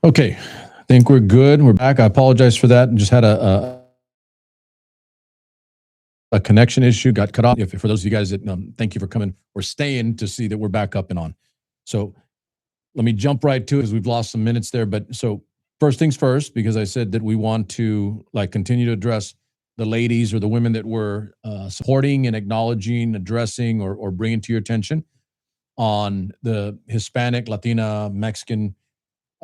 Okay, I think we're good. We're back. I apologize for that. Just had a connection issue, got cut off. If for those of you guys that thank you for coming or staying to see that we're back up and on. So let me jump right to it, as we've lost some minutes there. But so first things first, because I said that we want to like continue to address the ladies or the women that we're supporting and acknowledging, addressing, or bringing to your attention on the Hispanic, Latina, Mexican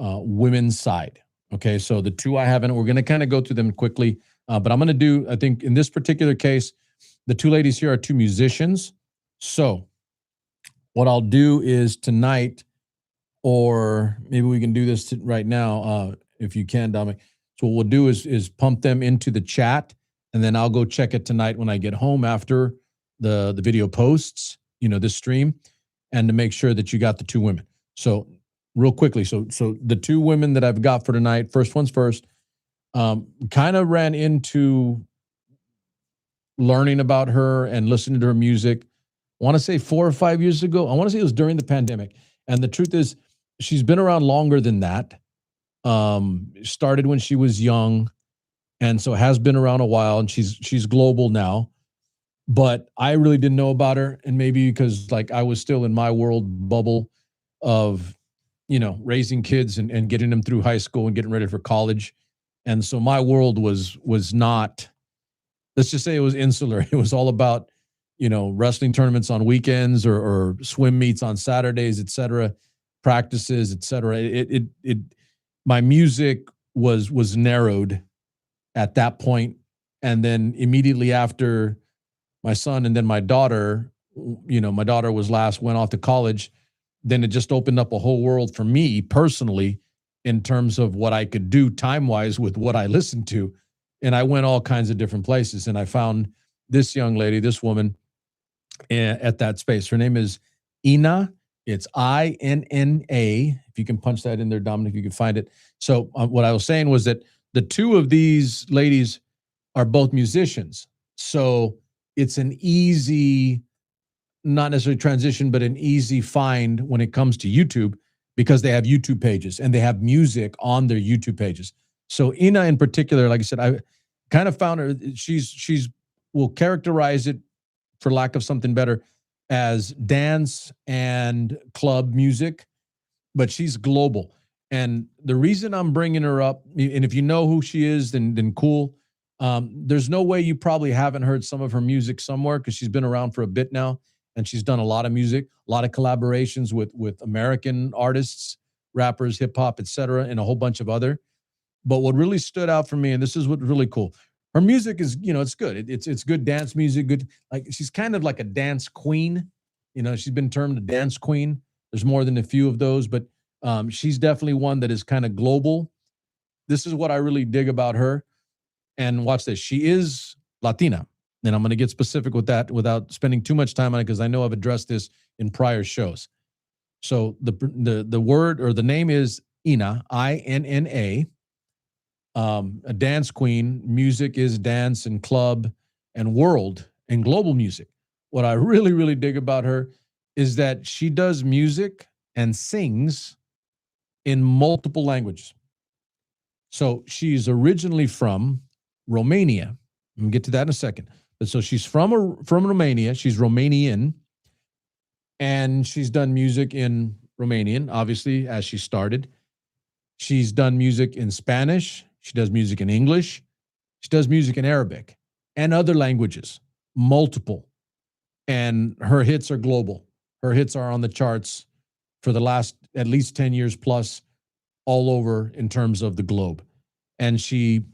women's side. Okay, so the two I haven't, we're going to kind of go through them quickly, but I'm going to do, I think in this particular case, the two ladies here are two musicians. So what I'll do is tonight, or maybe we can do this right now, if you can, Dominic. So what we'll do is pump them into the chat, and then I'll go check it tonight when I get home after the video posts, this stream, and to make sure that you got the two women. So real quickly, so the two women that I've got for tonight, first one's first, kind of ran into learning about her and listening to her music, I want to say 4 or 5 years ago. I want to say it was during the pandemic. And the truth is, she's been around longer than that. Started when she was young, and so has been around a while, and she's global now. But I really didn't know about her, and maybe because like I was still in my world bubble of raising kids and getting them through high school and getting ready for college. And so my world was not, let's just say it was insular. It was all about, wrestling tournaments on weekends or swim meets on Saturdays, et cetera, practices, et cetera. My music was narrowed at that point. And then immediately after my son and then my daughter, my daughter went off to college, then it just opened up a whole world for me personally in terms of what I could do time-wise with what I listened to. And I went all kinds of different places, and I found this young lady, this woman at that space. Her name is Ina. It's Inna. If you can punch that in there, Dominic, you can find it. So what I was saying was that the two of these ladies are both musicians. So it's an easy, not necessarily transition, but an easy find when it comes to YouTube, because they have YouTube pages and they have music on their YouTube pages. So Ina in particular, like I said, I kind of found her, she's will characterize it, for lack of something better, as dance and club music, but she's global. And the reason I'm bringing her up, and if you know who she is, then cool. There's no way you probably haven't heard some of her music somewhere, because she's been around for a bit now. And she's done a lot of music, a lot of collaborations with American artists, rappers, hip hop, et cetera, and a whole bunch of other. But what really stood out for me, and this is what's really cool, her music is, it's good. It's good dance music, good. Like, she's kind of like a dance queen. She's been termed a dance queen. There's more than a few of those, but she's definitely one that is kind of global. This is what I really dig about her. And watch this. She is Latina. And I'm going to get specific with that without spending too much time on it, because I know I've addressed this in prior shows. So the word, or the name, is Ina, Inna, a dance queen. Music is dance and club and world and global music. What I really, really dig about her is that she does music and sings in multiple languages. So she's originally from Romania. I'm going to get to that in a second. But so she's from Romania. She's Romanian, and she's done music in Romanian, obviously, as she started. She's done music in Spanish. She does music in English. She does music in Arabic and other languages, multiple. And her hits are global. Her hits are on the charts for the last at least 10 years plus, all over in terms of the globe. And she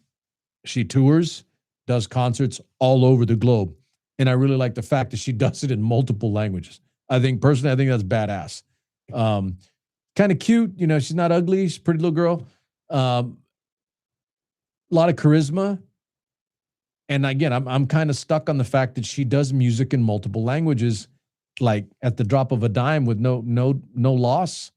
tours, does concerts all over the globe. And I really like the fact that she does it in multiple languages. Personally, I think that's badass. Kind of cute. She's not ugly. She's a pretty little girl. A lot of charisma. And again, I'm kind of stuck on the fact that she does music in multiple languages, like at the drop of a dime, with no loss.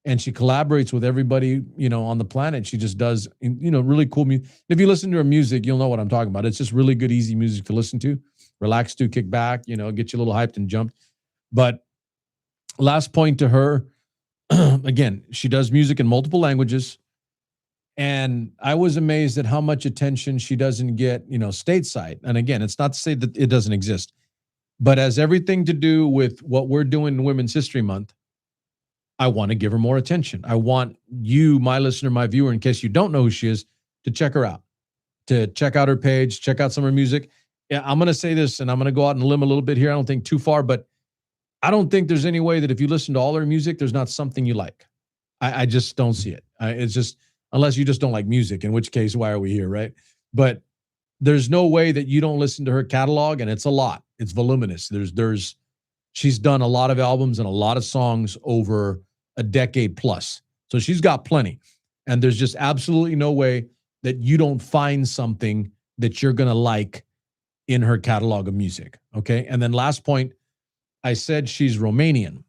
And she collaborates with everybody, on the planet. She just does, really cool music. If you listen to her music, you'll know what I'm talking about. It's just really good, easy music to listen to, relax to, kick back, get you a little hyped and jumped. But last point to her, again, she does music in multiple languages. And I was amazed at how much attention she doesn't get, stateside. And again, it's not to say that it doesn't exist, but as everything to do with what we're doing in Women's History Month, I want to give her more attention. I want you, my listener, my viewer, in case you don't know who she is, to check her out, to check out her page, check out some of her music. Yeah, I'm going to say this, and I'm going to go out and limb a little bit here. I don't think too far, but I don't think there's any way that if you listen to all her music, there's not something you like. I just don't see it. It's just, unless you just don't like music, in which case, why are we here, right? But there's no way that you don't listen to her catalog, and it's a lot. It's voluminous. She's done a lot of albums and a lot of songs over a decade plus. So she's got plenty. And there's just absolutely no way that you don't find something that you're going to like in her catalog of music. Okay. And then last point, I said she's Romanian.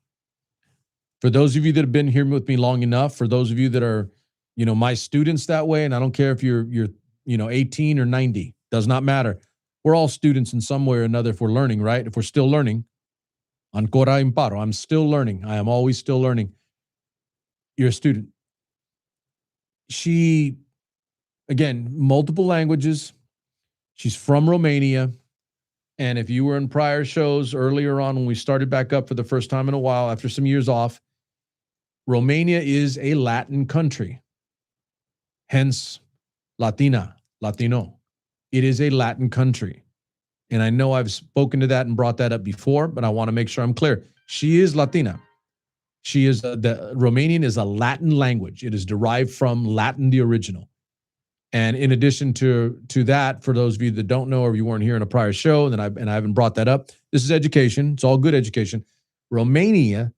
For those of you that have been here with me long enough, for those of you that are, my students that way, and I don't care if you're 18 or 90, does not matter. We're all students in some way or another if we're learning, right? If we're still learning, ancora imparo, I'm still learning. I am always still learning. You're a student. She, again, multiple languages. She's from Romania. And if you were in prior shows earlier on when we started back up for the first time in a while after some years off, Romania is a Latin country. Hence, Latina, Latino. It is a Latin country. And I know I've spoken to that and brought that up before, but I want to make sure I'm clear. She is Latina. She is the Romanian is a Latin language. It is derived from Latin, the original. And in addition to that, for those of you that don't know or you weren't here in a prior show, and I haven't brought that up, this is education. It's all good education. Romania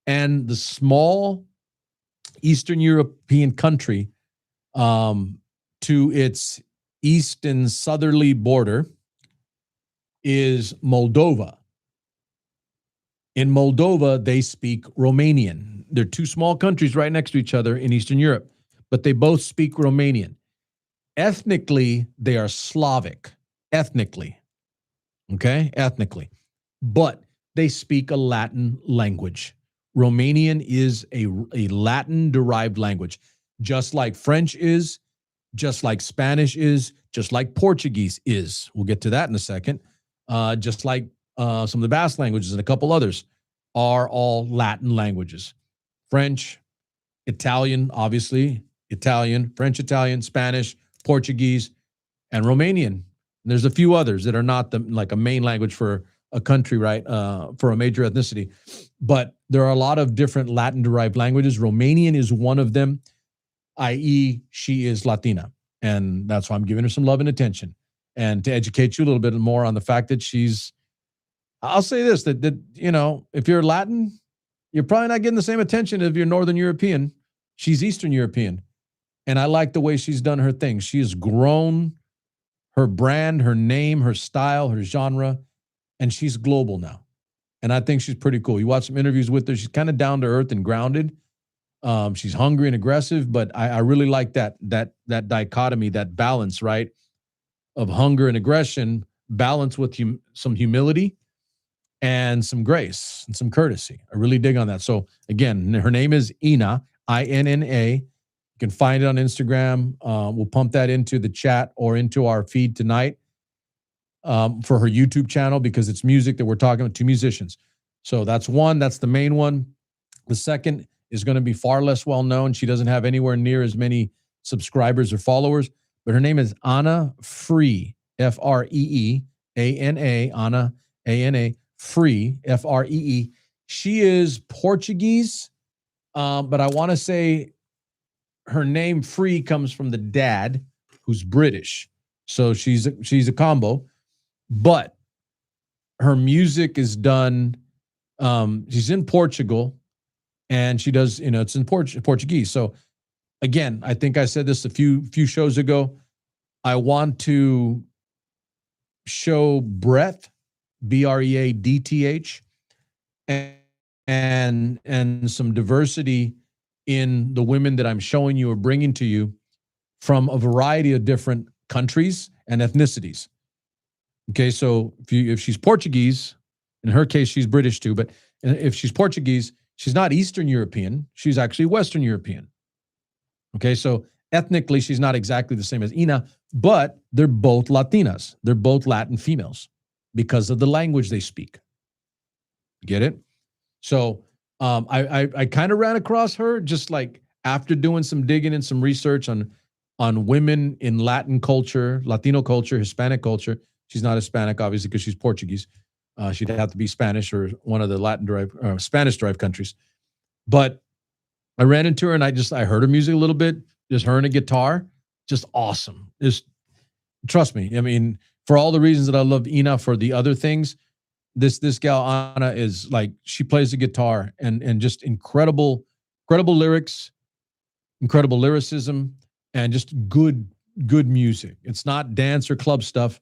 and the small Eastern European country to its east and southerly border is Moldova. In Moldova, they speak Romanian. They're two small countries right next to each other in Eastern Europe, but they both speak Romanian. Ethnically, they are Slavic. Ethnically. Okay? Ethnically. But they speak a Latin language. Romanian is a Latin-derived language, just like French is, just like Spanish is, just like Portuguese is. We'll get to that in a second. Just like some of the Basque languages and a couple others are all Latin languages. French, Italian, obviously, French, Italian, Spanish, Portuguese, and Romanian. And there's a few others that are not like a main language for a country, right? For a major ethnicity. But there are a lot of different Latin-derived languages. Romanian is one of them, i.e., she is Latina. And that's why I'm giving her some love and attention. And to educate you a little bit more on the fact that I'll say this, that if you're Latin, you're probably not getting the same attention if you're Northern European. She's Eastern European. And I like the way she's done her thing. She has grown her brand, her name, her style, her genre, and she's global now. And I think she's pretty cool. You watch some interviews with her. She's kind of down to earth and grounded. She's hungry and aggressive, but I really like that dichotomy, that balance, right, of hunger and aggression, balanced with some humility and some grace and some courtesy. I really dig on that. So again, her name is Ina, Inna. You can find it on Instagram. We'll pump that into the chat or into our feed tonight for her YouTube channel, because it's music that we're talking about, two musicians. So that's one. That's the main one. The second is going to be far less well known. She doesn't have anywhere near as many subscribers or followers, but her name is Ana Free, Freeana, Ana, Ana, Free, Free. She is Portuguese, but I want to say her name Free comes from the dad, who's British. So she's a combo, but her music is done. She's in Portugal, and she does, it's in Portuguese. So again, I think I said this a few shows ago. I want to show breadth, BREADTH, and some diversity in the women that I'm showing you or bringing to you from a variety of different countries and ethnicities. Okay, so if she's Portuguese, in her case, she's British too, but if she's Portuguese, she's not Eastern European, she's actually Western European. Okay, so ethnically, she's not exactly the same as Ina, but they're both Latinas. They're both Latin females because of the language they speak. Get it? So I kind of ran across her just like after doing some digging and some research on women in Latin culture, Latino culture, Hispanic culture. She's not Hispanic, obviously, because she's Portuguese. She'd have to be Spanish or one of the Spanish-derived countries. But I ran into her and I heard her music a little bit, just her and a guitar, just awesome. Just trust me. I mean, for all the reasons that I love Ina for the other things, this gal Anna is like, she plays the guitar and just incredible lyrics, incredible lyricism, and just good music. It's not dance or club stuff,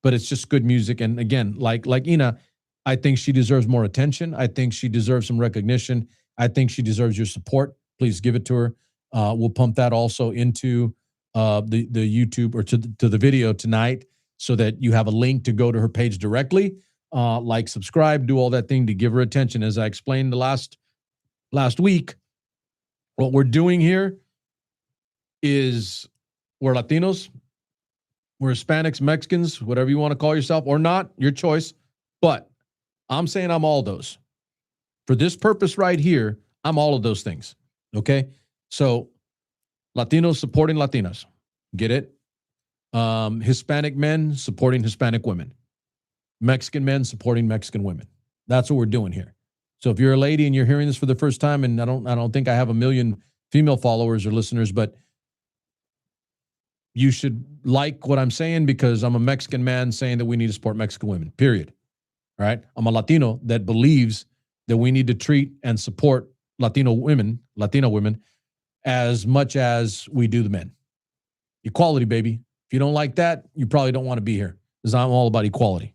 but it's just good music. And again, like Ina, I think she deserves more attention. I think she deserves some recognition. I think she deserves your support. Please give it to her. We'll pump that also into the YouTube or to the video tonight so that you have a link to go to her page directly. Like, subscribe, do all that thing to give her attention. As I explained the last week, what we're doing here is we're Latinos, we're Hispanics, Mexicans, whatever you want to call yourself, or not, your choice. But I'm saying I'm all those. For this purpose right here, I'm all of those things. Okay? So Latinos supporting Latinas. Get it? Hispanic men supporting Hispanic women. Mexican men supporting Mexican women. That's what we're doing here. So if you're a lady and you're hearing this for the first time, and I don't think I have a million female followers or listeners, but you should like what I'm saying because I'm a Mexican man saying that we need to support Mexican women, period. All right? I'm a Latino that believes that we need to treat and support Latino women as much as we do the men. Equality, baby. If you don't like that, you probably don't want to be here because I'm all about equality.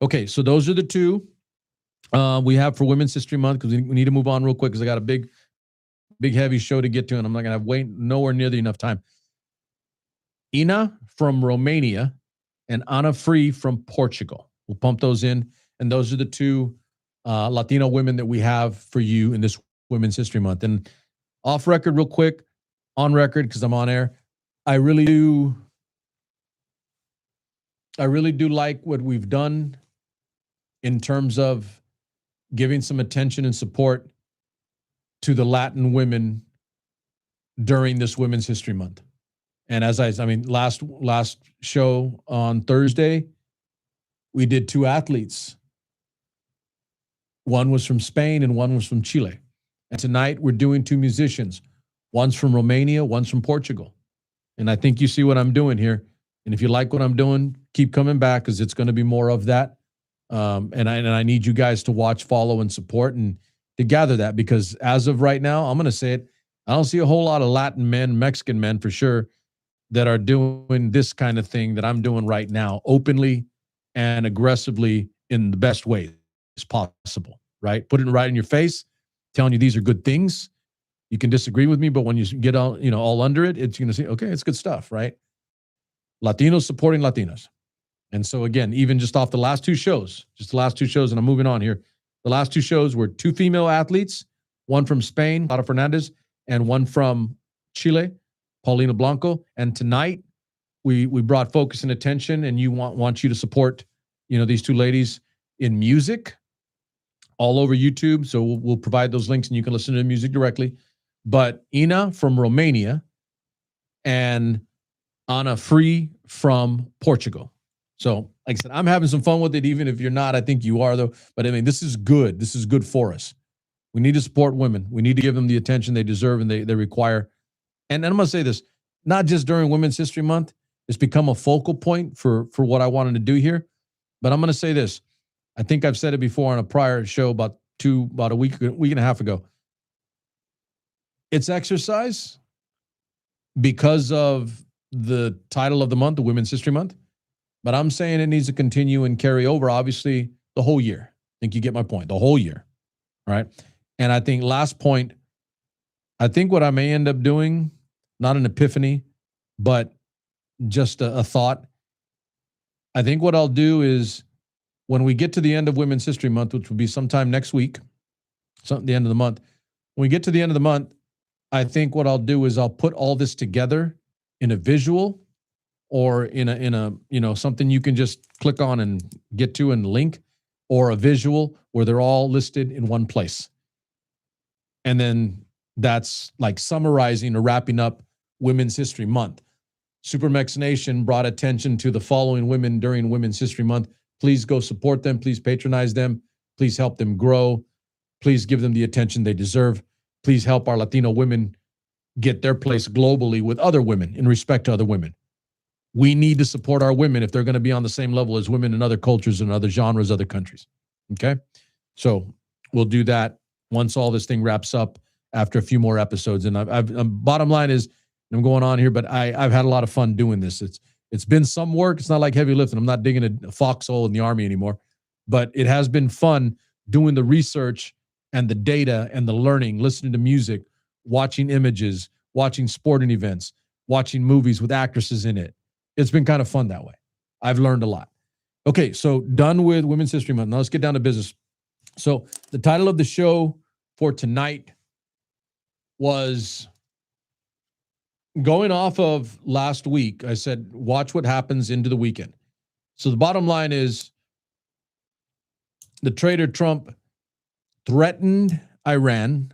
Okay, so those are the two we have for Women's History Month because we need to move on real quick because I got a big, heavy show to get to, and I'm not going to have nowhere near enough time. Ina from Romania and Ana Free from Portugal. We'll pump those in, and those are the two Latino women that we have for you in this Women's History Month. And off record, real quick, on record because I'm on air, I really do like what we've done in terms of giving some attention and support to the Latin women during this Women's History Month. And as I mean, last show on Thursday, we did two athletes. One was from Spain and one was from Chile. And tonight we're doing two musicians. One's from Romania, one's from Portugal. And I think you see what I'm doing here. And if you like what I'm doing, keep coming back because it's going to be more of that. And I need you guys to watch, follow, and support and to gather that because as of right now, I'm going to say it, I don't see a whole lot of Latin men, Mexican men for sure, that are doing this kind of thing that I'm doing right now, openly and aggressively in the best way as possible, right? Putting it right in your face, telling you these are good things. You can disagree with me, but when you get all under it, it's going to say, okay, it's good stuff, right? Latinos supporting Latinas. And so again, even just off the last two shows, and I'm moving on here. The last two shows were two female athletes, one from Spain, Laura Fernandez, and one from Chile, Paulina Blanco. And tonight we brought focus and attention, and want you to support, these two ladies in music all over YouTube. So we'll provide those links and you can listen to the music directly. But Ina from Romania and Ana Free from Portugal. So, like I said, I'm having some fun with it, even if you're not. I think you are, though. But I mean, this is good. This is good for us. We need to support women. We need to give them the attention they deserve and they require. And I'm going to say this, not just during Women's History Month. It's become a focal point for what I wanted to do here. But I'm going to say this. I think I've said it before on a prior show about a week and a half ago. It's exercise because of the title of the month, the Women's History Month. But I'm saying it needs to continue and carry over, obviously, the whole year. I think you get my point, the whole year. All right. And I think last point, I think what I may end up doing, not an epiphany, but just a thought. I think what I'll do is when we get to the end of Women's History Month, which will be sometime next week, the end of the month, when we get to the end of the month, I think what I'll do is I'll put all this together in a visual or in a something you can just click on and get to and link, or a visual where they're all listed in one place. And then that's like summarizing or wrapping up Women's History Month. Supermex Nation brought attention to the following women during Women's History Month. Please go support them. Please patronize them. Please help them grow. Please give them the attention they deserve. Please help our Latino women get their place globally with other women in respect to other women. We need to support our women if they're going to be on the same level as women in other cultures and other genres, other countries. Okay? So we'll do that once all this thing wraps up after a few more episodes. And bottom line is, I'm going on here, but I've had a lot of fun doing this. It's been some work. It's not like heavy lifting. I'm not digging a foxhole in the Army anymore, but it has been fun doing the research and the data and the learning, listening to music, watching images, watching sporting events, watching movies with actresses in it. It's been kind of fun that way. I've learned a lot. Okay, so done with Women's History Month. Now let's get down to business. So the title of the show for tonight was, going off of last week, I said, watch what happens into the weekend. So the bottom line is, the traitor Trump threatened Iran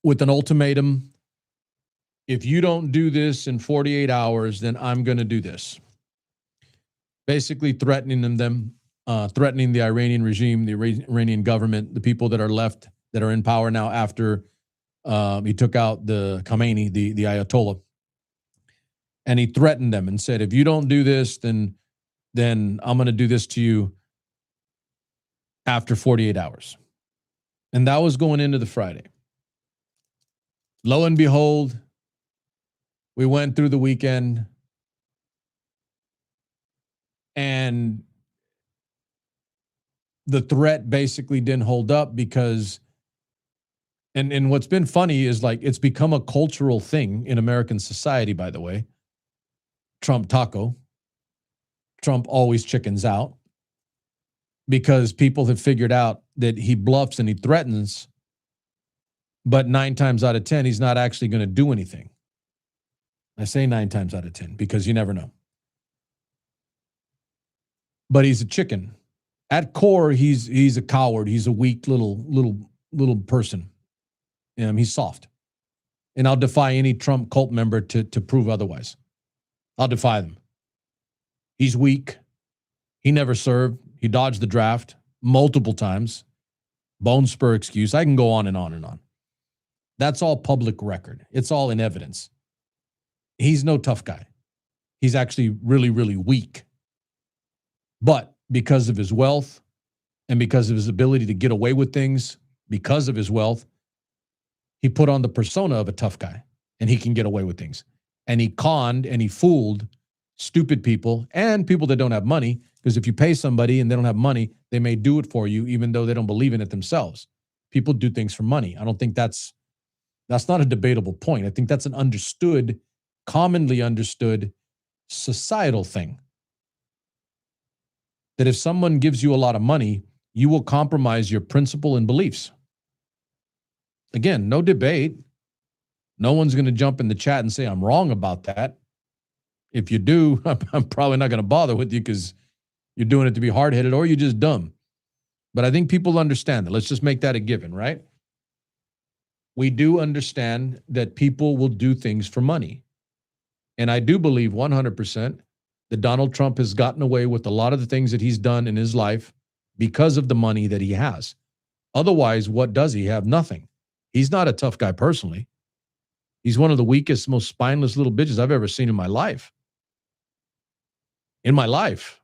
with an ultimatum. If you don't do this in 48 hours, then I'm going to do this. Basically threatening threatening the Iranian regime, the Iranian government, the people that are left, that are in power now after he took out the Khamenei, the Ayatollah. And he threatened them and said, if you don't do this, then I'm going to do this to you after 48 hours. And that was going into the Friday. Lo and behold, we went through the weekend, and the threat basically didn't hold up because, and what's been funny is, like, it's become a cultural thing in American society, by the way. Trump taco. Trump always chickens out, because people have figured out that he bluffs and he threatens, but 9 times out of 10, he's not actually going to do anything. I say 9 times out of 10 because you never know. But he's a chicken. At core, he's a coward. He's a weak little person. He's soft. And I'll defy any Trump cult member to prove otherwise. I'll defy them. He's weak. He never served. He dodged the draft multiple times. Bone spur excuse. I can go on and on and on. That's all public record. It's all in evidence. He's no tough guy. He's actually really, really weak. But because of his wealth and because of his ability to get away with things, because of his wealth, he put on the persona of a tough guy, and he can get away with things. And he conned and he fooled stupid people and people that don't have money, because if you pay somebody and they don't have money, they may do it for you even though they don't believe in it themselves. People do things for money. I don't think that's not a debatable point. I think that's an commonly understood societal thing. That if someone gives you a lot of money, you will compromise your principle and beliefs. Again, no debate. No one's going to jump in the chat and say, I'm wrong about that. If you do, I'm probably not going to bother with you because you're doing it to be hard-headed or you're just dumb. But I think people understand that. Let's just make that a given, right? We do understand that people will do things for money. And I do believe 100% that Donald Trump has gotten away with a lot of the things that he's done in his life because of the money that he has. Otherwise, what does he have? Nothing. He's not a tough guy personally. He's one of the weakest, most spineless little bitches I've ever seen in my life. In my life.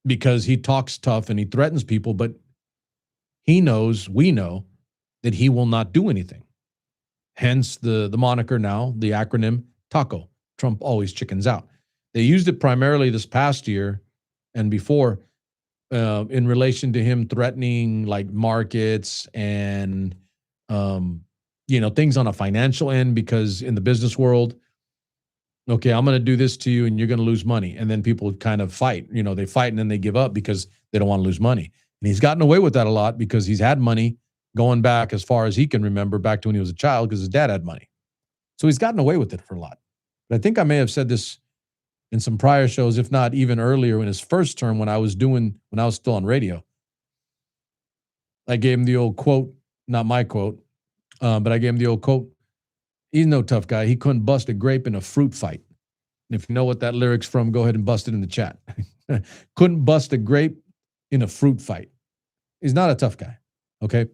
Because he talks tough and he threatens people, but we know that he will not do anything. Hence the moniker now, the acronym TACO. Trump always chickens out. They used it primarily this past year and before in relation to him threatening like markets and things on a financial end, because in the business world, okay, I'm going to do this to you and you're going to lose money. And then people kind of fight. They fight and then they give up because they don't want to lose money. And he's gotten away with that a lot because he's had money going back as far as he can remember, back to when he was a child, because his dad had money. So he's gotten away with it for a lot. But I think I may have said this in some prior shows, if not even earlier in his first term when I was still on radio. I gave him the old quote, not my quote, but I gave him the old quote. He's no tough guy. He couldn't bust a grape in a fruit fight. And if you know what that lyric's from, go ahead and bust it in the chat. Couldn't bust a grape in a fruit fight. He's not a tough guy. Okay.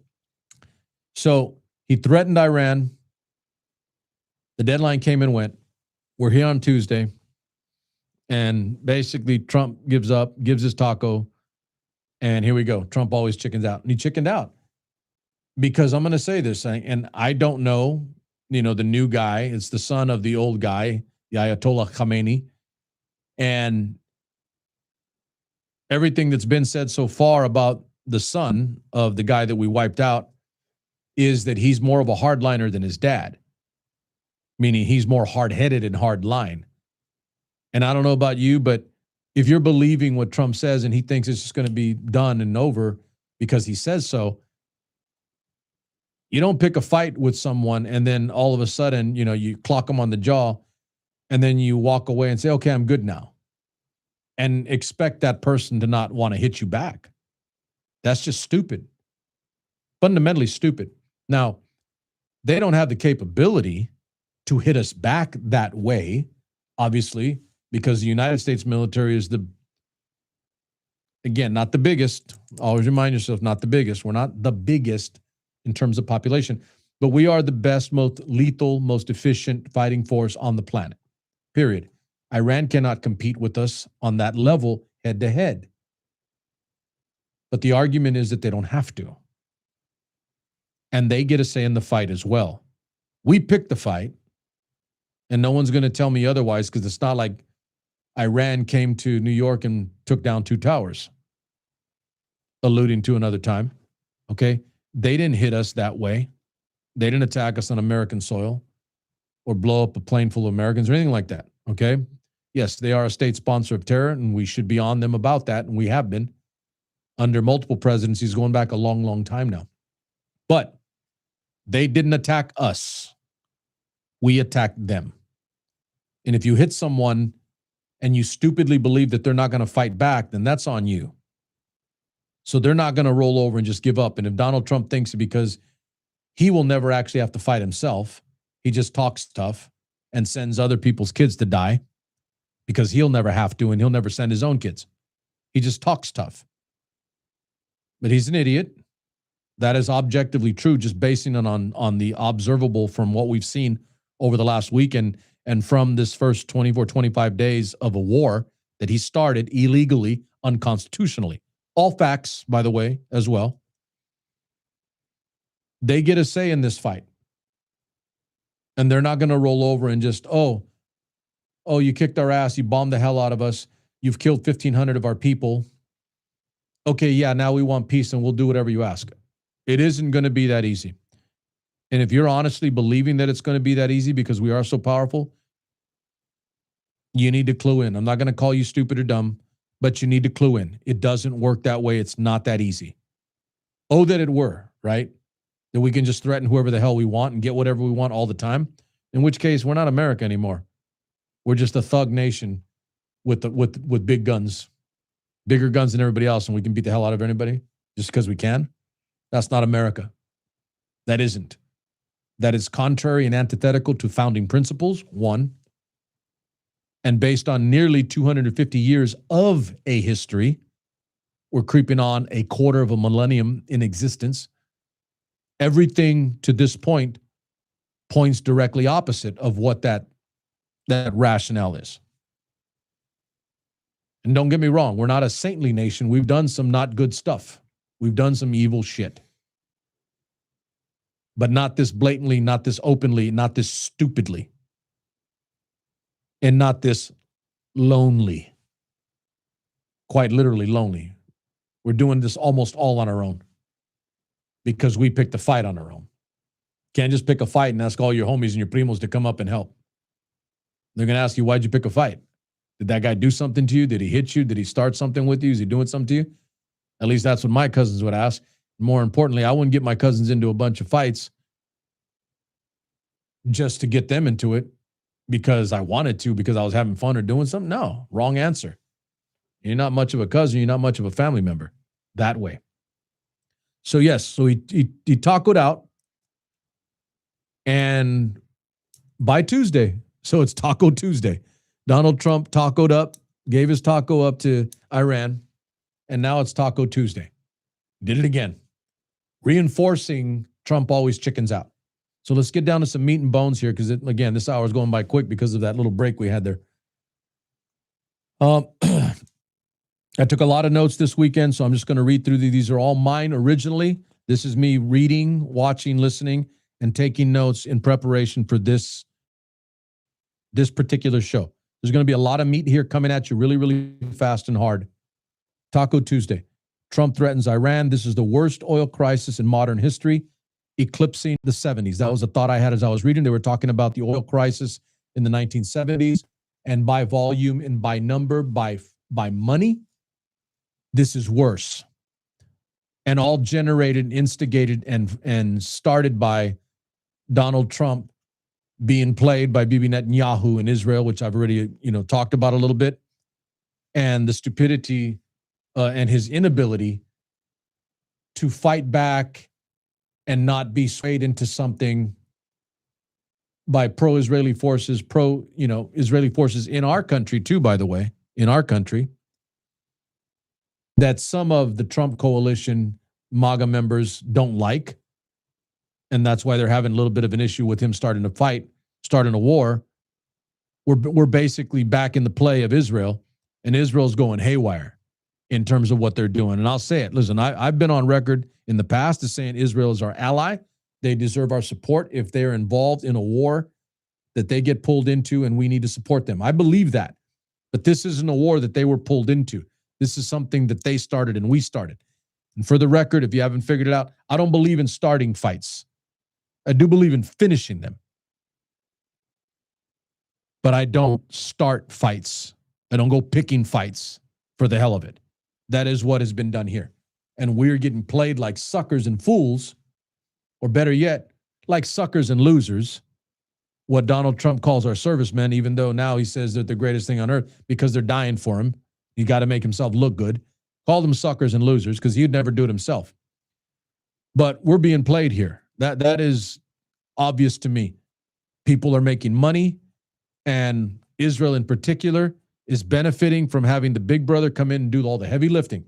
So he threatened Iran. The deadline came and went. We're here on Tuesday. And basically Trump gives up, gives his taco. And here we go. Trump always chickens out. And he chickened out. Because I'm going to say this, and I don't know, the new guy. It's the son of the old guy, the Ayatollah Khamenei. And everything that's been said so far about the son of the guy that we wiped out is that he's more of a hardliner than his dad, meaning he's more hard-headed and hard-line. And I don't know about you, but if you're believing what Trump says and he thinks it's just going to be done and over because he says so, you don't pick a fight with someone and then all of a sudden, you clock them on the jaw and then you walk away and say, okay, I'm good now. And expect that person to not want to hit you back. That's just stupid. Fundamentally stupid. Now, they don't have the capability to hit us back that way, obviously, because the United States military is again, not the biggest. Always remind yourself, not the biggest. We're not the biggest in terms of population, but we are the best, most lethal, most efficient fighting force on the planet, period. Iran cannot compete with us on that level head to head. But the argument is that they don't have to. And they get a say in the fight as well. We picked the fight, and no one's going to tell me otherwise because it's not like Iran came to New York and took down 2 towers, alluding to another time, okay? They didn't hit us that way. They didn't attack us on American soil or blow up a plane full of Americans or anything like that, okay? Yes, they are a state sponsor of terror, and we should be on them about that, and we have been under multiple presidencies going back a long, long time now. But they didn't attack us. We attacked them. And if you hit someone and you stupidly believe that they're not going to fight back, then that's on you. So they're not going to roll over and just give up. And if Donald Trump thinks it because he will never actually have to fight himself, he just talks tough and sends other people's kids to die because he'll never have to and he'll never send his own kids. He just talks tough. But he's an idiot. That is objectively true, just basing it on the observable from what we've seen over the last week and from this first 24, 25 days of a war that he started illegally, unconstitutionally. All facts, by the way, as well. They get a say in this fight. And they're not going to roll over and just, oh, you kicked our ass, you bombed the hell out of us, you've killed 1,500 of our people. Okay, yeah, now we want peace and we'll do whatever you ask. It isn't going to be that easy. And if you're honestly believing that it's going to be that easy because we are so powerful, you need to clue in. I'm not going to call you stupid or dumb, but you need to clue in. It doesn't work that way. It's not that easy. Oh, that it were, right? That we can just threaten whoever the hell we want and get whatever we want all the time. In which case, we're not America anymore. We're just a thug nation with big guns, bigger guns than everybody else, and we can beat the hell out of anybody just because we can. That's not America. That isn't. That is contrary and antithetical to founding principles, one. And based on nearly 250 years of a history, we're creeping on a quarter of a millennium in existence. Everything to this point points directly opposite of what that rationale is. And don't get me wrong, we're not a saintly nation. We've done some not good stuff. We've done some evil shit. But not this blatantly, not this openly, not this stupidly. And not this lonely. Quite literally lonely. We're doing this almost all on our own. Because we picked the fight on our own. Can't just pick a fight and ask all your homies and your primos to come up and help. They're going to ask you, why'd you pick a fight? Did that guy do something to you? Did he hit you? Did he start something with you? Is he doing something to you? At least that's what my cousins would ask. More importantly, I wouldn't get my cousins into a bunch of fights just to get them into it because I wanted to, because I was having fun or doing something. No, wrong answer. You're not much of a cousin. You're not much of a family member that way. So yes, so he tacoed out, and by Tuesday, so it's Taco Tuesday, Donald Trump tacoed up, gave his taco up to Iran, and now it's Taco Tuesday. Did it again, reinforcing Trump always chickens out. So let's get down to some meat and bones here, because again, this hour is going by quick because of that little break we had there. I took a lot of notes this weekend, so I'm just going to read through these. These are all mine originally. This is me reading, watching, listening, and taking notes in preparation for this particular show. There's going to be a lot of meat here coming at you really, really fast and hard. Taco Tuesday. Trump threatens Iran. This is the worst oil crisis in modern history, eclipsing the 70s. That was a thought I had as I was reading. They were talking about the oil crisis in the 1970s, and by volume and by number, by money, this is worse. And all generated, instigated, and started by Donald Trump being played by Bibi Netanyahu in Israel, which I've already talked about a little bit, and the stupidity and his inability to fight back and not be swayed into something by pro-Israeli forces, Israeli forces in our country too, by the way, in our country, that some of the Trump coalition MAGA members don't like. And that's why they're having a little bit of an issue with him starting a fight, starting a war. We're basically back in the play of Israel, and Israel's going haywire in terms of what they're doing. And I'll say it. Listen, I've been on record in the past as saying Israel is our ally. They deserve our support if they're involved in a war that they get pulled into, and we need to support them. I believe that. But this isn't a war that they were pulled into. This is something that they started and we started. And for the record, if you haven't figured it out, I don't believe in starting fights. I do believe in finishing them. But I don't start fights. I don't go picking fights for the hell of it. That is what has been done here. And we're getting played like suckers and fools, or better yet, like suckers and losers, what Donald Trump calls our servicemen, even though now he says they're the greatest thing on earth because they're dying for him. He got to make himself look good. Call them suckers and losers because he'd never do it himself. But we're being played here. That is obvious to me. People are making money, and Israel in particular is benefiting from having the big brother come in and do all the heavy lifting.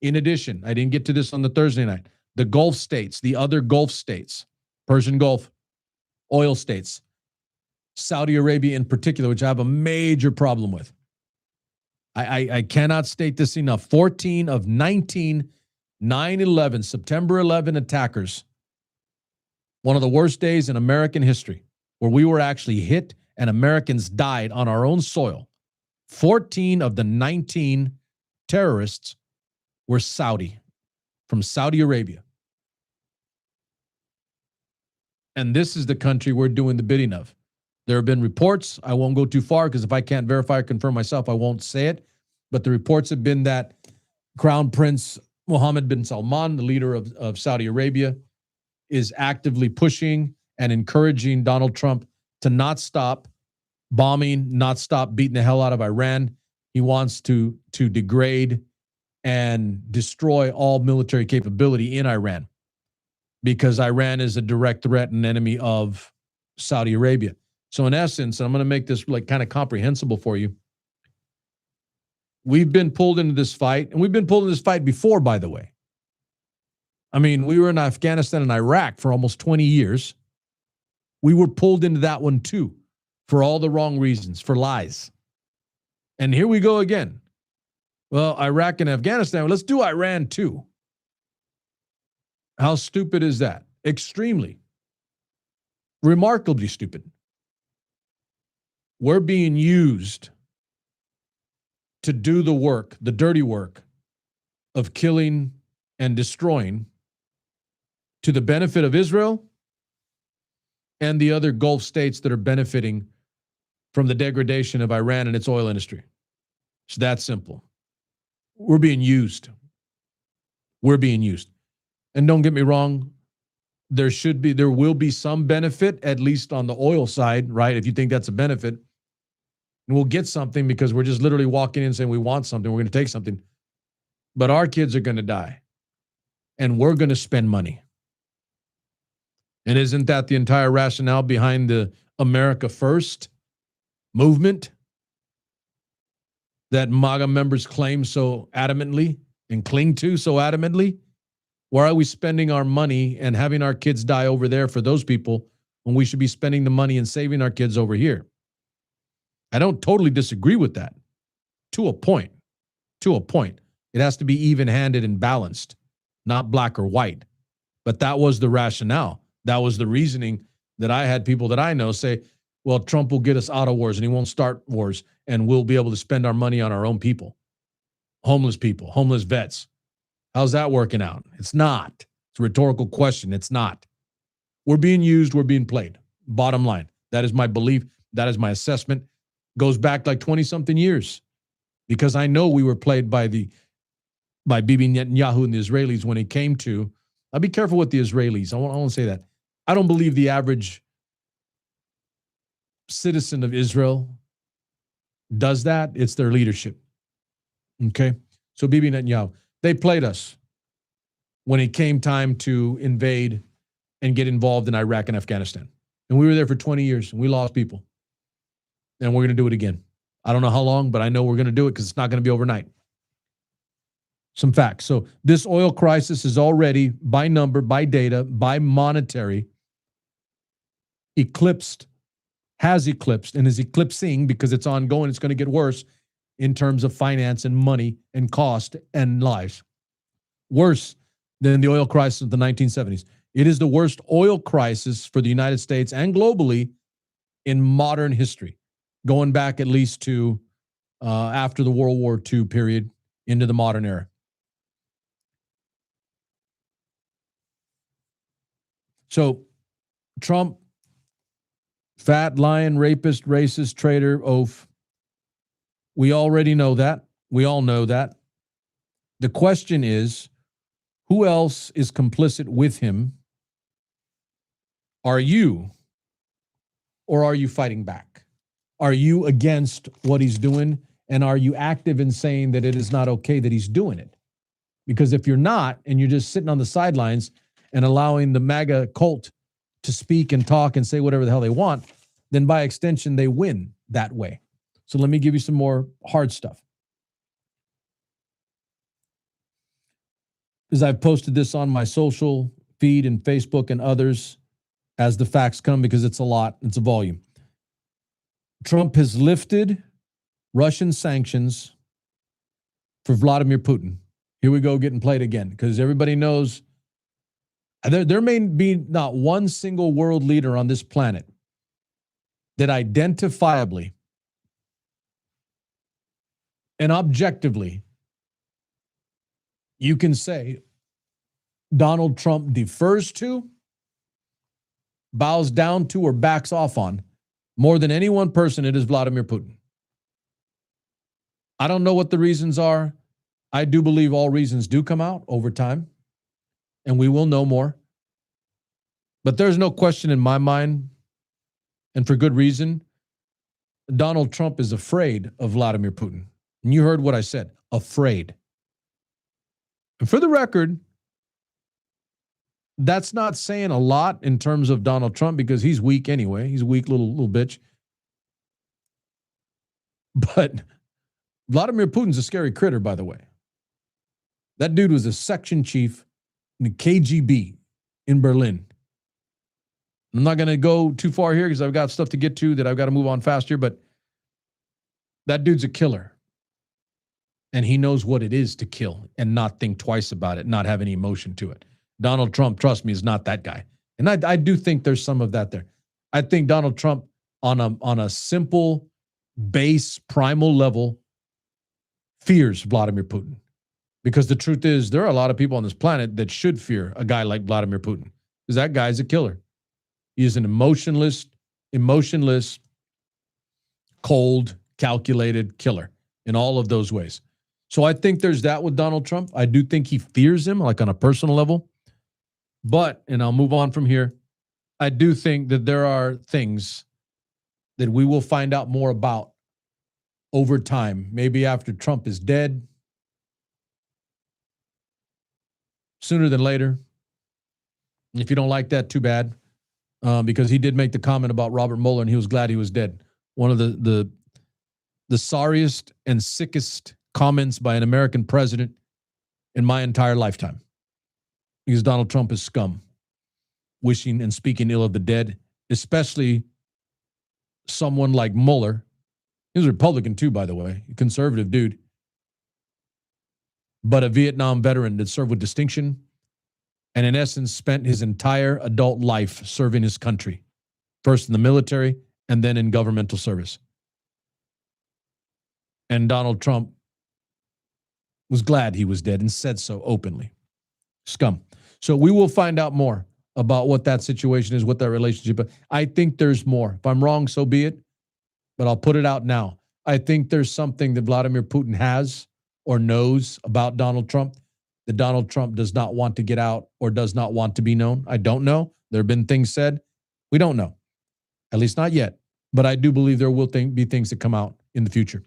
In addition, I didn't get to this on the Thursday night, the Gulf states, the other Gulf states, Persian Gulf, oil states, Saudi Arabia in particular, which I have a major problem with. I cannot state this enough. 14 of 19 9/11, September 11 attackers, one of the worst days in American history, where we were actually hit and Americans died on our own soil. 14 of the 19 terrorists were Saudi, from Saudi Arabia. And this is the country we're doing the bidding of. There have been reports. I won't go too far because if I can't verify or confirm myself, I won't say it. But the reports have been that Crown Prince Mohammed bin Salman, the leader of Saudi Arabia, is actively pushing and encouraging Donald Trump to not stop bombing, not stop beating the hell out of Iran. He wants to degrade and destroy all military capability in Iran because Iran is a direct threat and enemy of Saudi Arabia. So in essence, I'm going to make this like kind of comprehensible for you. We've been pulled into this fight, and we've been pulled into this fight before, by the way. I mean, we were in Afghanistan and Iraq for almost 20 years. We were pulled into that one too, for all the wrong reasons, for lies. And here we go again. Well, Iraq and Afghanistan, let's do Iran too. How stupid is that? Extremely. Remarkably stupid. We're being used to do the work, the dirty work of killing and destroying to the benefit of Israel and the other Gulf states that are benefiting from the degradation of Iran and its oil industry. It's that simple. We're being used. We're being used. And don't get me wrong, there will be some benefit, at least on the oil side, right? If you think that's a benefit, and we'll get something because we're just literally walking in saying we want something, we're going to take something. But our kids are going to die, and we're going to spend money. And isn't that the entire rationale behind the America First movement that MAGA members claim so adamantly and cling to so adamantly? Why are we spending our money and having our kids die over there for those people when we should be spending the money and saving our kids over here? I don't totally disagree with that. To a point. To a point. It has to be even-handed and balanced, not black or white. But that was the rationale. That was the reasoning that I had people that I know say, well, Trump will get us out of wars and he won't start wars, and we'll be able to spend our money on our own people, homeless vets. How's that working out? It's not. It's a rhetorical question. It's not. We're being used. We're being played. Bottom line. That is my belief. That is my assessment. Goes back like 20-something years, because I know we were played by Bibi Netanyahu and the Israelis when it came to, I'll be careful with the Israelis. I won't say that. I don't believe the average citizen of Israel does that. It's their leadership. Okay? So Bibi Netanyahu, they played us when it came time to invade and get involved in Iraq and Afghanistan. And we were there for 20 years, and we lost people. And we're going to do it again. I don't know how long, but I know we're going to do it because it's not going to be overnight. Some facts. So this oil crisis is already, by number, by data, by monetary, has eclipsed, and is eclipsing, because it's ongoing, it's going to get worse in terms of finance and money and cost and lives. Worse than the oil crisis of the 1970s. It is the worst oil crisis for the United States and globally in modern history, going back at least to after the World War II period into the modern era. So Trump, fat, lion, rapist, racist, traitor, oaf. We already know that. We all know that. The question is, who else is complicit with him? Are you, or are you fighting back? Are you against what he's doing? And are you active in saying that it is not okay that he's doing it? Because if you're not, and you're just sitting on the sidelines and allowing the MAGA cult to speak and talk and say whatever the hell they want, then by extension, they win that way. So let me give you some more hard stuff. Because I've posted this on my social feed and Facebook and others as the facts come, because it's a lot, it's a volume. Trump has lifted Russian sanctions for Vladimir Putin. Here we go, getting played again, because everybody knows there may be not one single world leader on this planet that identifiably and objectively you can say Donald Trump defers to, bows down to, or backs off on more than any one person. It is Vladimir Putin. I don't know what the reasons are. I do believe all reasons do come out over time, and we will know more. But there's no question in my mind, and for good reason, Donald Trump is afraid of Vladimir Putin. And you heard what I said, afraid. And for the record, that's not saying a lot in terms of Donald Trump, because he's weak anyway. He's a weak little bitch. But Vladimir Putin's a scary critter, by the way. That dude was a section chief in the KGB in Berlin. I'm not going to go too far here because I've got stuff to get to that I've got to move on faster, but that dude's a killer. And he knows what it is to kill and not think twice about it, not have any emotion to it. Donald Trump, trust me, is not that guy. And I do think there's some of that there. I think Donald Trump on a simple, base, primal level fears Vladimir Putin. Because the truth is, there are a lot of people on this planet that should fear a guy like Vladimir Putin. Because that guy's a killer. He is an emotionless, cold, calculated killer in all of those ways. So I think there's that with Donald Trump. I do think he fears him, like on a personal level. But, and I'll move on from here, I do think that there are things that we will find out more about over time, maybe after Trump is dead, sooner than later. If you don't like that, too bad, because he did make the comment about Robert Mueller, and he was glad he was dead. One of the sorriest and sickest comments by an American president in my entire lifetime, because Donald Trump is scum, wishing and speaking ill of the dead, especially someone like Mueller. He was a Republican too, by the way, a conservative dude, but a Vietnam veteran that served with distinction and in essence spent his entire adult life serving his country, first in the military and then in governmental service. And Donald Trump was glad he was dead and said so openly. Scum. So we will find out more about what that situation is, what that relationship is. I think there's more. If I'm wrong, so be it, but I'll put it out now. I think there's something that Vladimir Putin has or knows about Donald Trump that Donald Trump does not want to get out or does not want to be known. I don't know. There have been things said. We don't know, at least not yet. But I do believe there will be things that come out in the future.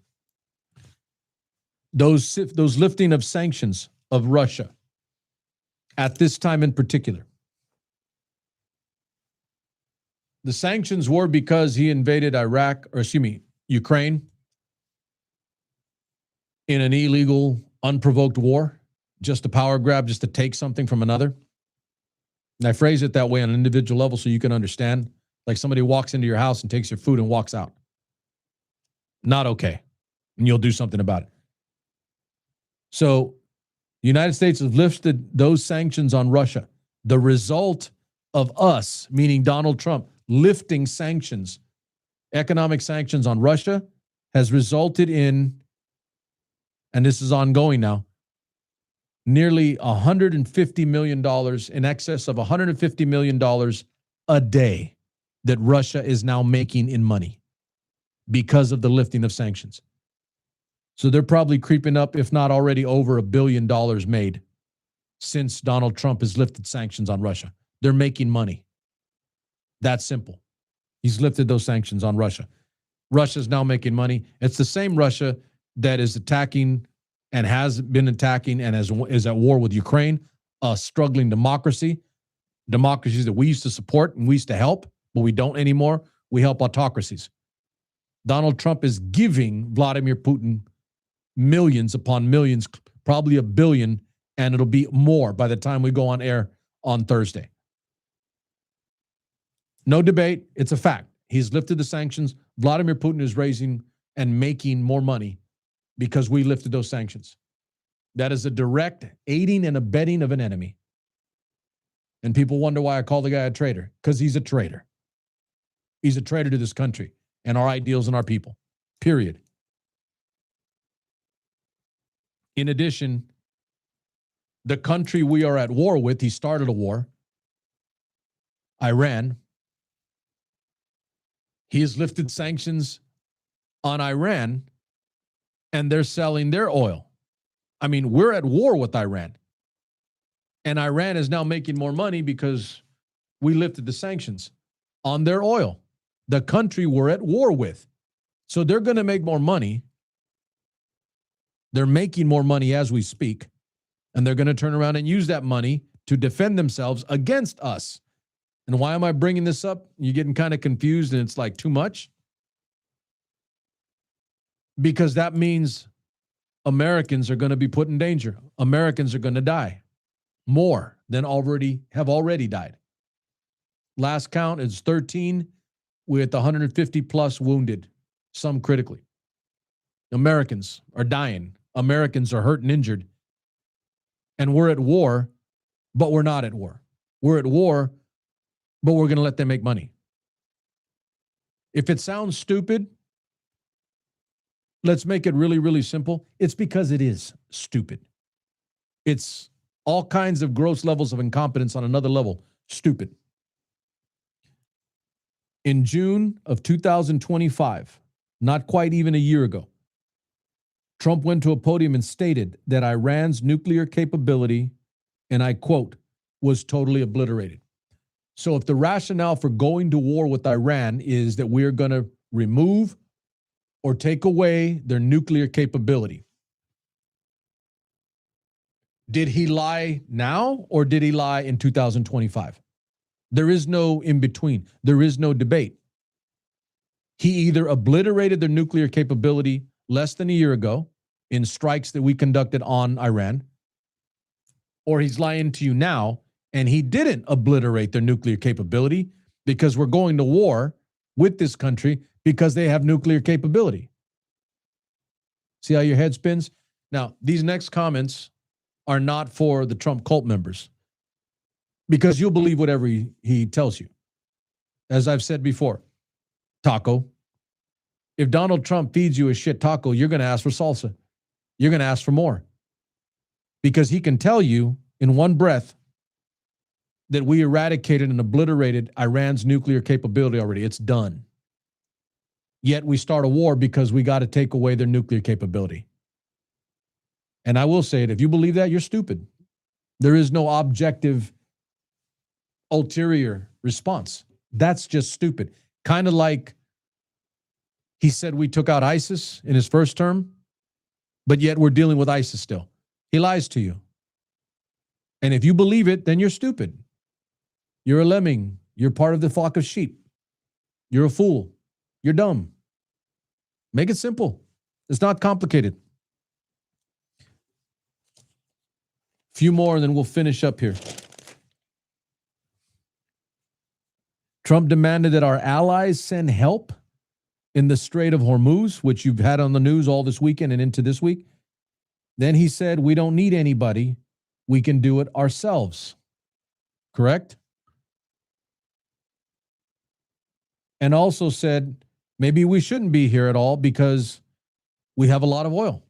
Those lifting of sanctions of Russia at this time in particular. The sanctions were because he invaded Ukraine in an illegal, unprovoked war, just a power grab, just to take something from another. And I phrase it that way on an individual level so you can understand. Like somebody walks into your house and takes your food and walks out. Not okay. And you'll do something about it. So the United States has lifted those sanctions on Russia. The result of us, meaning Donald Trump, lifting sanctions, economic sanctions on Russia, has resulted in, and this is ongoing now, nearly $150 million, in excess of $150 million a day that Russia is now making in money because of the lifting of sanctions. So they're probably creeping up, if not already over $1 billion made since Donald Trump has lifted sanctions on Russia. They're making money. That's simple. He's lifted those sanctions on Russia. Russia's now making money. It's the same Russia that is attacking and has been attacking and is at war with Ukraine, a struggling democracy, democracies that we used to support and we used to help, but we don't anymore. We help autocracies. Donald Trump is giving Vladimir Putin millions upon millions, probably $1 billion, and it'll be more by the time we go on air on Thursday. No debate. It's a fact. He's lifted the sanctions. Vladimir Putin is raising and making more money because we lifted those sanctions. That is a direct aiding and abetting of an enemy. And people wonder why I call the guy a traitor, because he's a traitor. He's a traitor to this country and our ideals and our people, period. In addition, the country we are at war with, he started a war, Iran. He has lifted sanctions on Iran, and they're selling their oil. I mean, we're at war with Iran. And Iran is now making more money because we lifted the sanctions on their oil, the country we're at war with. So they're going to make more money. They're making more money as we speak, and they're going to turn around and use that money to defend themselves against us. And why am I bringing this up? You're getting kind of confused and it's like too much? Because that means Americans are going to be put in danger. Americans are going to die more than have already died. Last count is 13 with 150 plus wounded, some critically. Americans are dying. Americans are hurt and injured. And we're at war, but we're not at war. We're at war, but we're going to let them make money. If it sounds stupid, let's make it really, really simple. It's because it is stupid. It's all kinds of gross levels of incompetence on another level. Stupid. In June of 2025, not quite even a year ago, Trump went to a podium and stated that Iran's nuclear capability, and I quote, was totally obliterated. So if the rationale for going to war with Iran is that we're going to remove or take away their nuclear capability, did he lie now or did he lie in 2025? There is no in between. There is no debate. He either obliterated their nuclear capability less than a year ago in strikes that we conducted on Iran, or he's lying to you now and he didn't obliterate their nuclear capability because we're going to war with this country because they have nuclear capability. See how your head spins? Now, these next comments are not for the Trump cult members because you'll believe whatever he tells you. As I've said before, taco. If Donald Trump feeds you a shit taco, you're going to ask for salsa. You're going to ask for more because he can tell you in one breath that we eradicated and obliterated Iran's nuclear capability already. It's done. Yet we start a war because we got to take away their nuclear capability. And I will say it, if you believe that, you're stupid. There is no objective, ulterior response. That's just stupid. Kind of like he said we took out ISIS in his first term, but yet we're dealing with ISIS still. He lies to you. And if you believe it, then you're stupid. You're a lemming. You're part of the flock of sheep. You're a fool. You're dumb. Make it simple. It's not complicated. Few more and then we'll finish up here. Trump demanded that our allies send help in the Strait of Hormuz, which you've had on the news all this weekend and into this week. Then he said, we don't need anybody. We can do it ourselves. Correct? And also said, maybe we shouldn't be here at all because we have a lot of oil.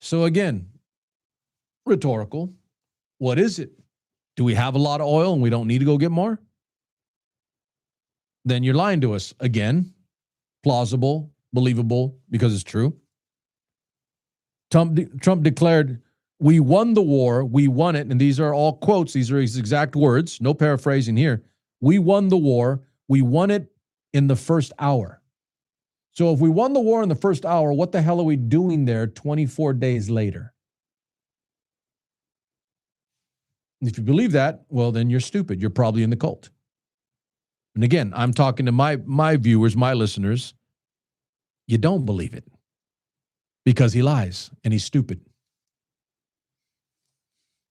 So again, rhetorical. What is it? Do we have a lot of oil and we don't need to go get more? Then you're lying to us again. Plausible, believable, because it's true. Trump declared, we won the war, we won it, and these are all quotes, these are his exact words, no paraphrasing here. We won the war, we won it in the first hour. So if we won the war in the first hour, what the hell are we doing there 24 days later? If you believe that, well, then you're stupid. You're probably in the cult. And again, I'm talking to my viewers, my listeners. You don't believe it because he lies and he's stupid.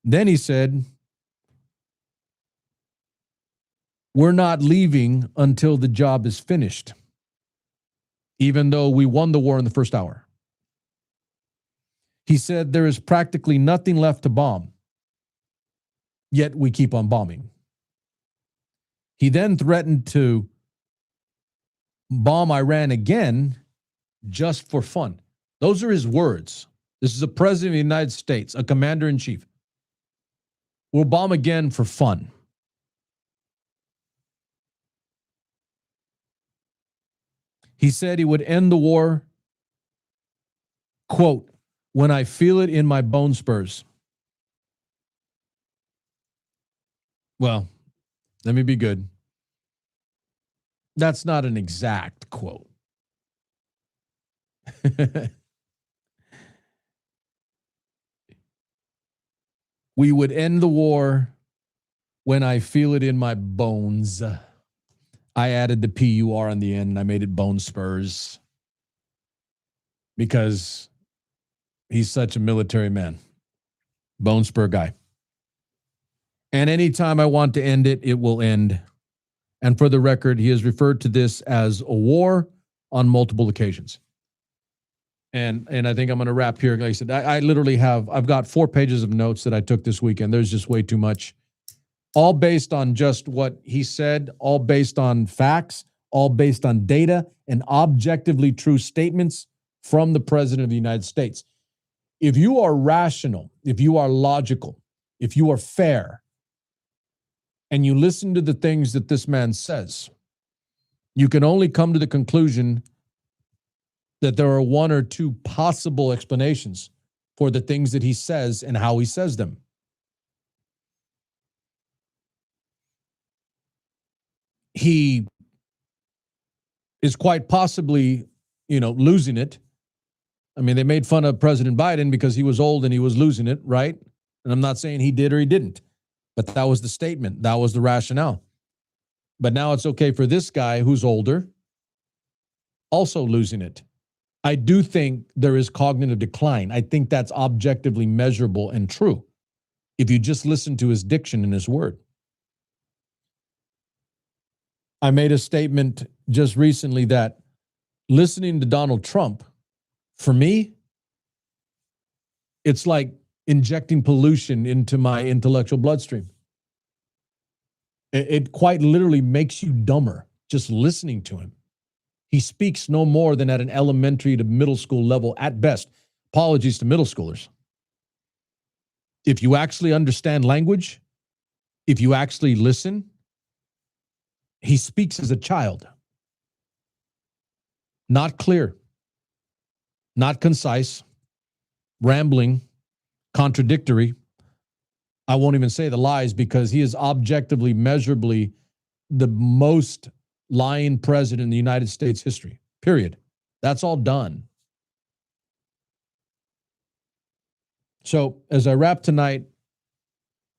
Then he said, we're not leaving until the job is finished, even though we won the war in the first hour. He said there is practically nothing left to bomb, yet we keep on bombing. He then threatened to bomb Iran again just for fun. Those are his words. This is a president of the United States, a commander-in-chief. We'll bomb again for fun. He said he would end the war, quote, when I feel it in my bone spurs. Well, let me be good. That's not an exact quote. We would end the war when I feel it in my bones. I added the P-U-R on the end and I made it bone spurs because he's such a military man. Bone spur guy. And anytime I want to end it, it will end. And for the record, he has referred to this as a war on multiple occasions. And I think I'm going to wrap here. Like I said, I literally I've got 4 pages of notes that I took this weekend. There's just way too much. All based on just what he said, all based on facts, all based on data and objectively true statements from the President of the United States. If you are rational, if you are logical, if you are fair, and you listen to the things that this man says, you can only come to the conclusion that there are 1 or 2 possible explanations for the things that he says and how he says them. he is quite possibly, losing it. I mean, they made fun of President Biden because he was old and he was losing it, right? And I'm not saying he did or he didn't, but that was the statement. That was the rationale. But now it's okay for this guy who's older, also losing it. I do think there is cognitive decline. I think that's objectively measurable and true if you just listen to his diction and his word. I made a statement just recently that listening to Donald Trump, for me, it's like injecting pollution into my intellectual bloodstream. It quite literally makes you dumber just listening to him. He speaks no more than at an elementary to middle school level at best. Apologies to middle schoolers. If you actually understand language, if you actually listen, he speaks as a child. Not clear, not concise, rambling, contradictory. I won't even say the lies because he is objectively, measurably the most lying president in the United States history, period. That's all done. So as I wrap tonight,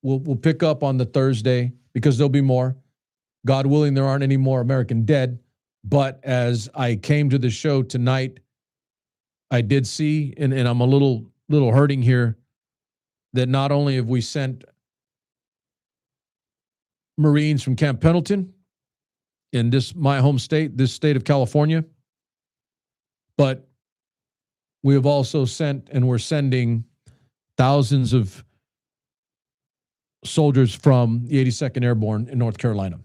we'll pick up on the Thursday because there'll be more. God willing, there aren't any more American dead. But as I came to the show tonight, I did see, and I'm a little hurting here, that not only have we sent Marines from Camp Pendleton in my home state, this state of California, but we have also sent and we're sending thousands of soldiers from the 82nd Airborne in North Carolina.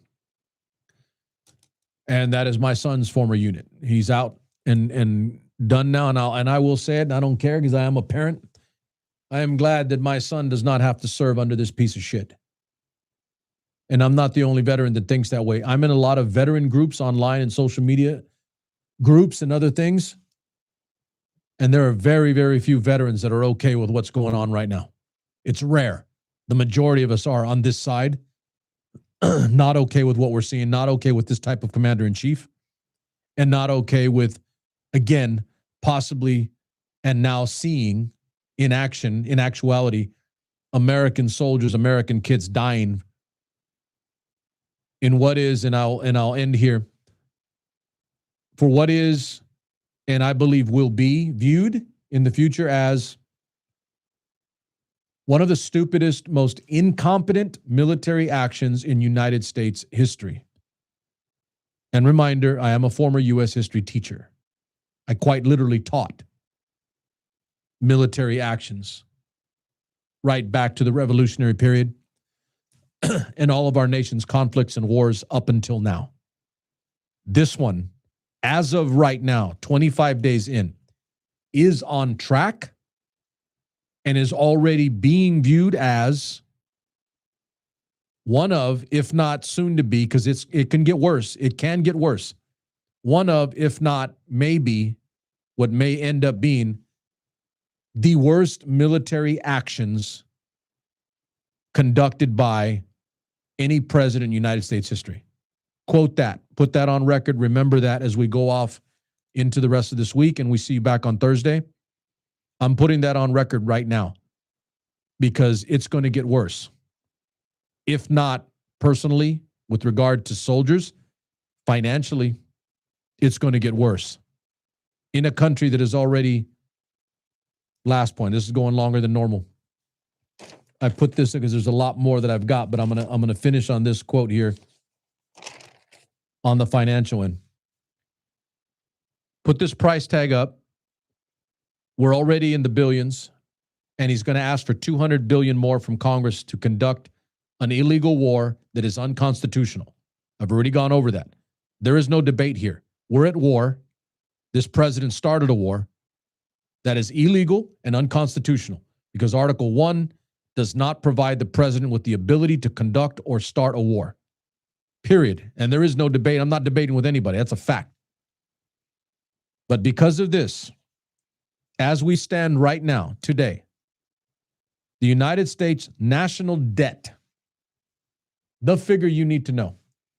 And that is my son's former unit. He's out and done now. And I will say it, and I don't care because I am a parent. I am glad that my son does not have to serve under this piece of shit. And I'm not the only veteran that thinks that way. I'm in a lot of veteran groups online and social media groups and other things. And there are very, very few veterans that are okay with what's going on right now. It's rare. The majority of us are on this side, not okay with what we're seeing, not okay with this type of commander-in-chief, and not okay with, again, possibly and now seeing in action, in actuality, American soldiers, American kids dying in what is, and I'll end here, for what is, and I believe will be viewed in the future as one of the stupidest, most incompetent military actions in United States history. And reminder, I am a former U.S. history teacher. I quite literally taught military actions right back to the Revolutionary period and all of our nation's conflicts and wars up until now. This one, as of right now, 25 days in, is on track and is already being viewed as one of, if not soon to be, because it can get worse. It can get worse. One of, if not maybe, what may end up being the worst military actions conducted by any president in United States history. Quote that. Put that on record. Remember that as we go off into the rest of this week and we see you back on Thursday. I'm putting that on record right now because it's going to get worse. If not personally, with regard to soldiers, financially, it's going to get worse. In a country that is already, last point, this is going longer than normal. I put this because there's a lot more that I've got, but I'm gonna finish on this quote here on the financial end. Put this price tag up. We're already in the billions, and he's going to ask for $200 billion more from Congress to conduct an illegal war that is unconstitutional. I've already gone over that. There is no debate here. We're at war. This president started a war that is illegal and unconstitutional because Article 1 does not provide the president with the ability to conduct or start a war. Period. And there is no debate. I'm not debating with anybody. That's a fact. But because of this, as we stand right now, today, the United States national debt, the figure you need to know,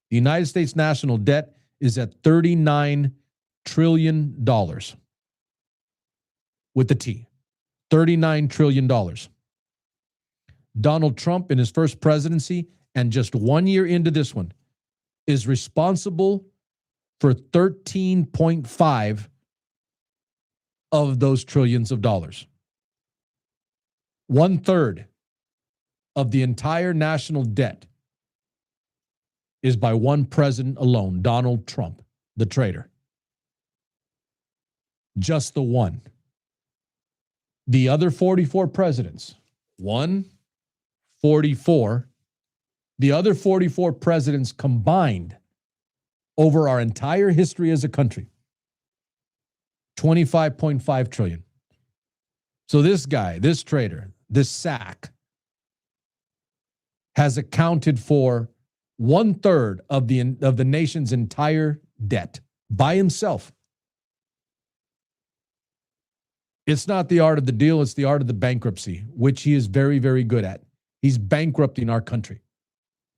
The United States national debt is at $39 trillion with the T. $39 trillion. Donald Trump, in his first presidency, and just 1 year into this one, is responsible for 13.5 of those trillions of dollars. 1/3 of the entire national debt is by one president alone, Donald Trump, the traitor. Just the one. The other 44 presidents, 44, the other 44 presidents combined over our entire history as a country, 25.5 trillion. So this guy, this traitor, this sack, has accounted for 1/3 of the nation's entire debt by himself. It's not the art of the deal, it's the art of the bankruptcy, which he is very, very good at. He's bankrupting our country,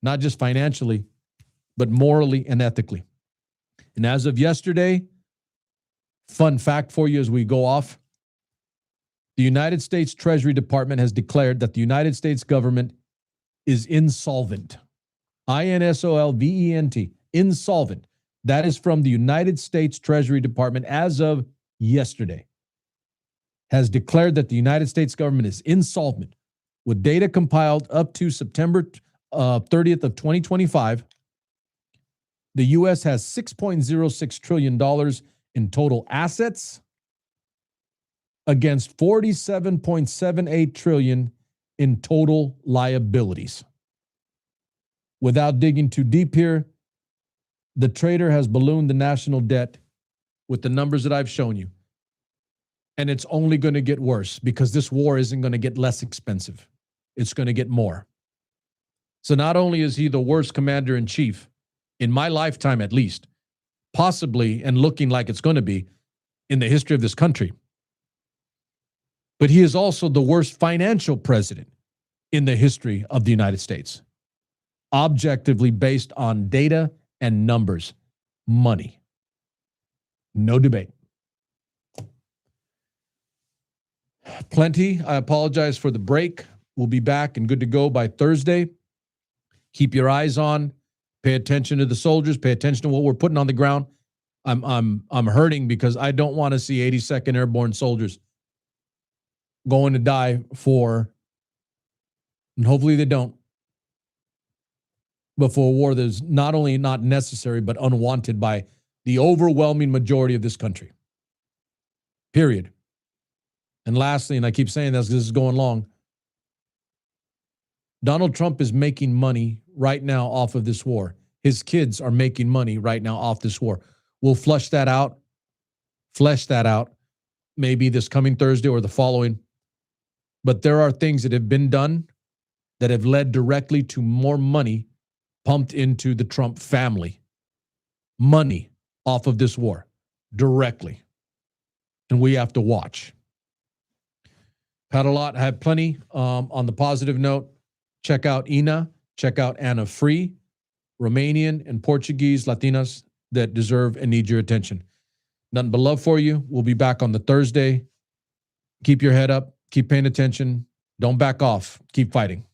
not just financially, but morally and ethically. And as of yesterday, fun fact for you as we go off, the United States Treasury Department has declared that the United States government is insolvent. INSOLVENT, insolvent. That is from the United States Treasury Department as of yesterday. Has declared that the United States government is insolvent. With data compiled up to September 30th of 2025, the U.S. has $6.06 trillion in total assets against $47.78 trillion in total liabilities. Without digging too deep here, the traitor has ballooned the national debt with the numbers that I've shown you. And it's only going to get worse because this war isn't going to get less expensive. It's going to get more. So not only is he the worst commander in chief in my lifetime, at least, possibly, and looking like it's going to be in the history of this country, but he is also the worst financial president in the history of the United States. Objectively based on data and numbers, money. No debate. Plenty. I apologize for the break. We'll be back and good to go by Thursday. Keep your eyes on. Pay attention to the soldiers. Pay attention to what we're putting on the ground. I'm hurting because I don't want to see 82nd Airborne soldiers going to die for, and hopefully they don't, but for a war that is not only not necessary, but unwanted by the overwhelming majority of this country. Period. And lastly, and I keep saying this because this is going long, Donald Trump is making money right now off of this war. His kids are making money right now off this war. We'll flesh that out, maybe this coming Thursday or the following. But there are things that have been done that have led directly to more money pumped into the Trump family. Money off of this war, directly. And we have to watch. Had a lot, had plenty. On the positive note, check out Ina, check out Anna Free, Romanian and Portuguese Latinas that deserve and need your attention. Nothing but love for you. We'll be back on the Thursday. Keep your head up. Keep paying attention. Don't back off. Keep fighting.